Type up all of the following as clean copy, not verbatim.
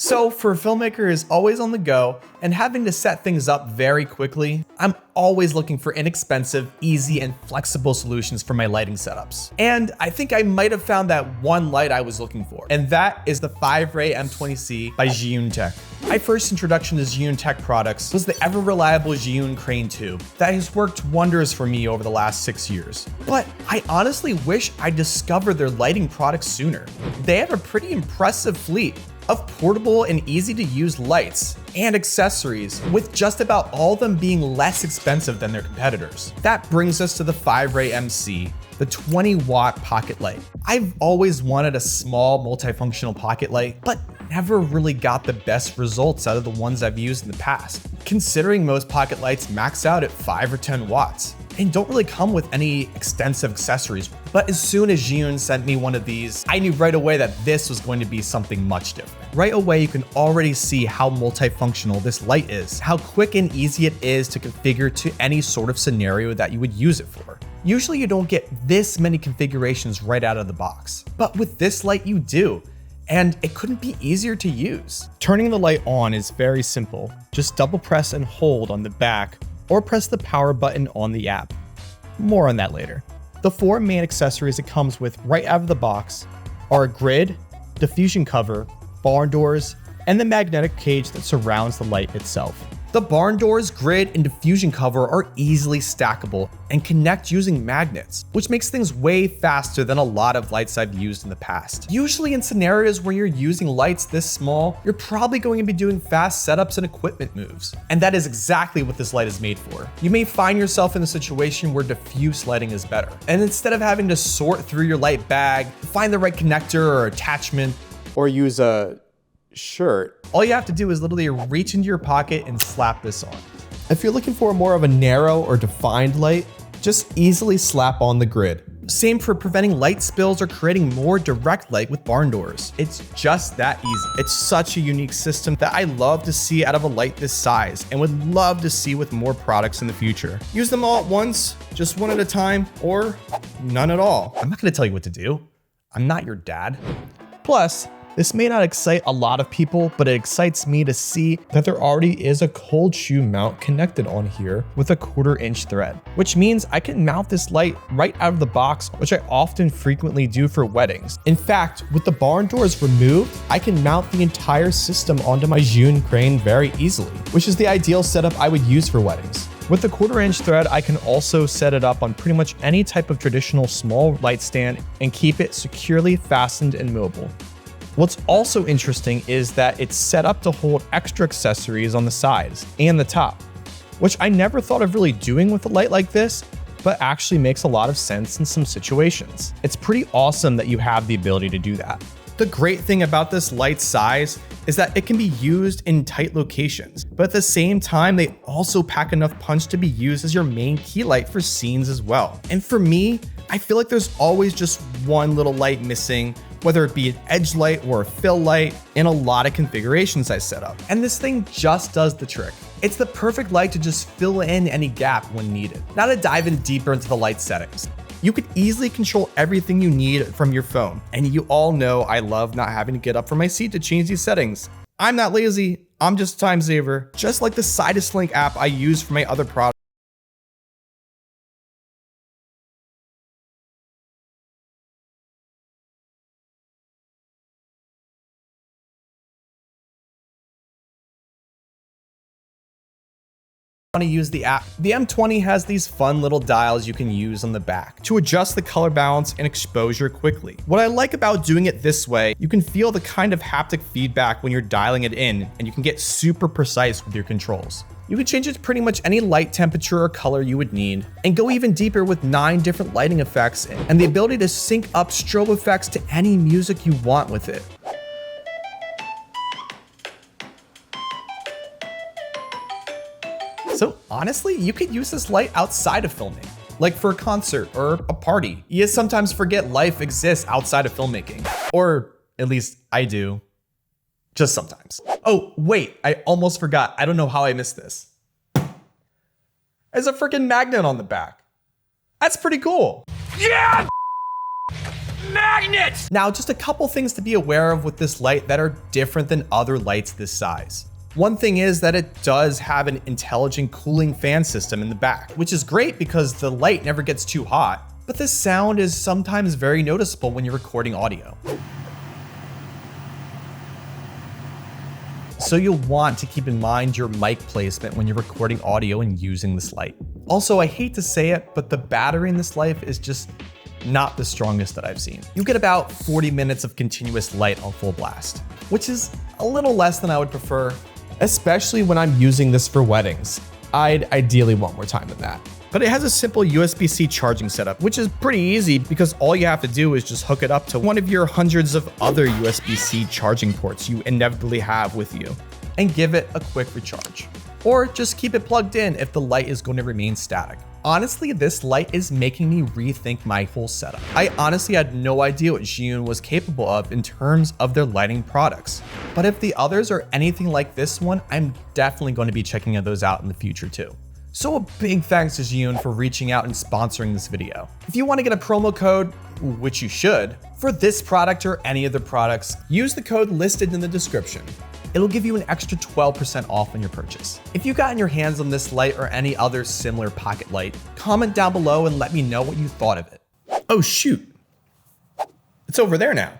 So for a filmmaker who is always on the go and having to set things up very quickly, I'm always looking for inexpensive, easy, and flexible solutions for my lighting setups. And I think I might have found that one light I was looking for, and that is the FiverayM20C by Zhiyun Tech. My first introduction to Zhiyun Tech products was the ever-reliable Zhiyun crane tube that has worked wonders for me over the last 6 years. But I honestly wish I discovered their lighting products sooner. They have a pretty impressive fleet of portable and easy to use lights and accessories, with just about all of them being less expensive than their competitors. That brings us to the FiverayM20C, the 20-watt pocket light. I've always wanted a small multifunctional pocket light, but never really got the best results out of the ones I've used in the past, considering most pocket lights max out at 5 or 10 watts and don't really come with any extensive accessories. But as soon as Zhiyun sent me one of these, I knew right away that this was going to be something much different. Right away, you can already see how multifunctional this light is, how quick and easy it is to configure to any sort of scenario that you would use it for. Usually you don't get this many configurations right out of the box, but with this light you do. And it couldn't be easier to use. Turning the light on is very simple. Just double press and hold on the back or press the power button on the app. More on that later. The 4 main accessories it comes with right out of the box are a grid, diffusion cover, barn doors, and the magnetic cage that surrounds the light itself. The barn doors, grid, and diffusion cover are easily stackable and connect using magnets, which makes things way faster than a lot of lights I've used in the past. Usually in scenarios where you're using lights this small, you're probably going to be doing fast setups and equipment moves. And that is exactly what this light is made for. You may find yourself in a situation where diffuse lighting is better. And instead of having to sort through your light bag, find the right connector or attachment, or use a shirt, all you have to do is literally reach into your pocket and slap this on. If you're looking for more of a narrow or defined light, just easily slap on the grid. Same for preventing light spills or creating more direct light with barn doors. It's just that easy. It's such a unique system that I love to see out of a light this size and would love to see with more products in the future. Use them all at once, just one at a time, or none at all. I'm not gonna tell you what to do. I'm not your dad. Plus, this may not excite a lot of people, but it excites me to see that there already is a cold shoe mount connected on here with a 1/4-inch thread, which means I can mount this light right out of the box, which I often frequently do for weddings. In fact, with the barn doors removed, I can mount the entire system onto my Zhiyun crane very easily, which is the ideal setup I would use for weddings. With the 1/4-inch thread, I can also set it up on pretty much any type of traditional small light stand and keep it securely fastened and mobile. What's also interesting is that it's set up to hold extra accessories on the sides and the top, which I never thought of really doing with a light like this, but actually makes a lot of sense in some situations. It's pretty awesome that you have the ability to do that. The great thing about this light size is that it can be used in tight locations, but at the same time, they also pack enough punch to be used as your main key light for scenes as well. And for me, I feel like there's always just one little light missing, whether it be an edge light or a fill light, in a lot of configurations I set up. And this thing just does the trick. It's the perfect light to just fill in any gap when needed. Now to dive in deeper into the light settings. You could easily control everything you need from your phone. And you all know I love not having to get up from my seat to change these settings. I'm not lazy, I'm just a time saver. Just like the Sidus Link app I use for my other products. Want to use the app. The M20 has these fun little dials you can use on the back to adjust the color balance and exposure quickly. What I like about doing it this way, you can feel the kind of haptic feedback when you're dialing it in, and you can get super precise with your controls. You can change it to pretty much any light temperature or color you would need, and go even deeper with 9 different lighting effects and the ability to sync up strobe effects to any music you want with it. So honestly, you could use this light outside of filming, like for a concert or a party. You sometimes forget life exists outside of filmmaking, or at least I do, just sometimes. Oh, wait, I almost forgot. I don't know how I missed this. There's a freaking magnet on the back. That's pretty cool. Yeah! magnet! Now, just a couple things to be aware of with this light that are different than other lights this size. One thing is that it does have an intelligent cooling fan system in the back, which is great because the light never gets too hot, but the sound is sometimes very noticeable when you're recording audio. So you'll want to keep in mind your mic placement when you're recording audio and using this light. Also, I hate to say it, but the battery in this light is just not the strongest that I've seen. You get about 40 minutes of continuous light on full blast, which is a little less than I would prefer, especially when I'm using this for weddings. I'd ideally want more time than that. But it has a simple USB-C charging setup, which is pretty easy because all you have to do is just hook it up to one of your hundreds of other USB-C charging ports you inevitably have with you and give it a quick recharge. Or just keep it plugged in if the light is going to remain static. Honestly, this light is making me rethink my whole setup. I honestly had no idea what Zhiyun was capable of in terms of their lighting products. But if the others are anything like this one, I'm definitely going to be checking those out in the future too. So a big thanks to Zhiyun for reaching out and sponsoring this video. If you want to get a promo code, which you should, for this product or any of the products, use the code listed in the description. It'll give you an extra 12% off on your purchase. If you got your hands on this light or any other similar pocket light, comment down below and let me know what you thought of it. Oh shoot, it's over there now.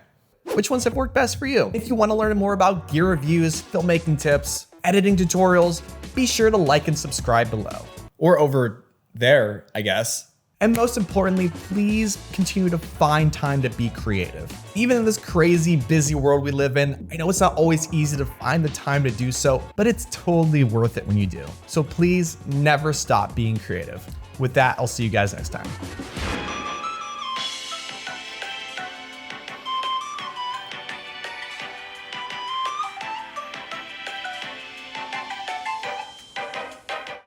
Which ones have worked best for you? If you want to learn more about gear reviews, filmmaking tips, editing tutorials, be sure to like and subscribe below. Or over there, I guess. And most importantly, please continue to find time to be creative. Even in this crazy, busy world we live in, I know it's not always easy to find the time to do so, but it's totally worth it when you do. So please never stop being creative. With that, I'll see you guys next time.